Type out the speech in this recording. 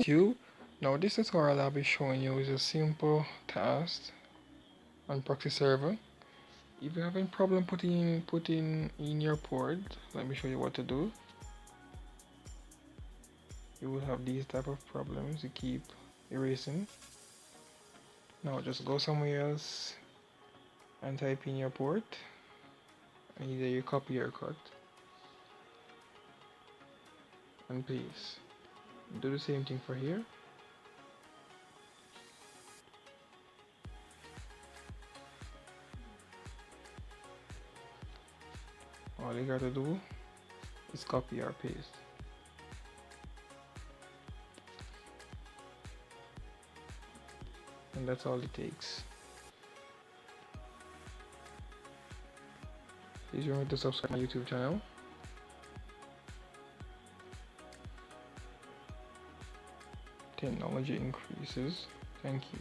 you. Now this tutorial I'll be showing you is a simple task on Proxy server. If you're having problem putting in your port, let me show you what to do. You will have these type of problems. You keep erasing. Now just go somewhere else and type in your port. Either you copy or cut and paste. Do the same thing for here. All you gotta do is copy or paste. And that's all it takes. Please remember to subscribe to my YouTube channel. Technology increases. Thank you.